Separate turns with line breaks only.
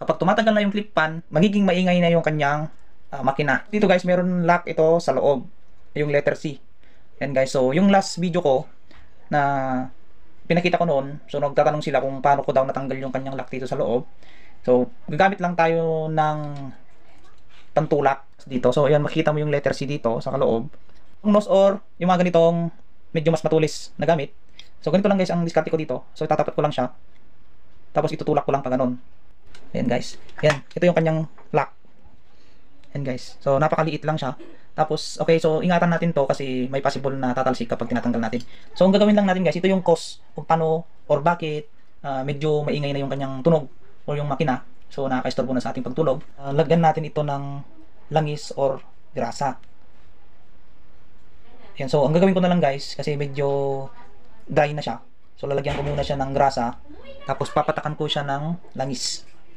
Kapag tumatagal na yung clip pan, magiging maingay na yung kanyang makina. Dito guys, meron lock ito sa loob, yung letter C. Yan guys, so yung last video ko na pinakita ko noon, so nagtatanong sila kung paano ko daw natanggal yung kanyang lock dito sa loob. So gagamit lang tayo ng pantulak dito. So ayan, makikita mo yung letter C dito sa loob. Yung nose or yung mga ganitong medyo mas matulis na gamit. So ganito lang guys ang diskarte ko dito. So tatapat ko lang siya. Tapos itutulak ko lang pa ganun. Ayan guys. Ayan, ito yung kanyang lock. Ayan guys. So napakaliit lang siya. Tapos okay, so ingatan natin to kasi may possible na tatalsik kapag tinatanggal natin. So ang gagawin lang natin guys, ito yung cause kung paano or bakit medyo maingay na yung kanyang tunog or yung makina. So nakaka-istorbo na sa ating pagtulog. Lagyan natin ito ng langis or grasa. Ayan, so ang gagawin ko na lang guys, kasi medyo dry na siya. So lalagyan ko muna siya ng grasa, tapos papatakan ko siya ng langis.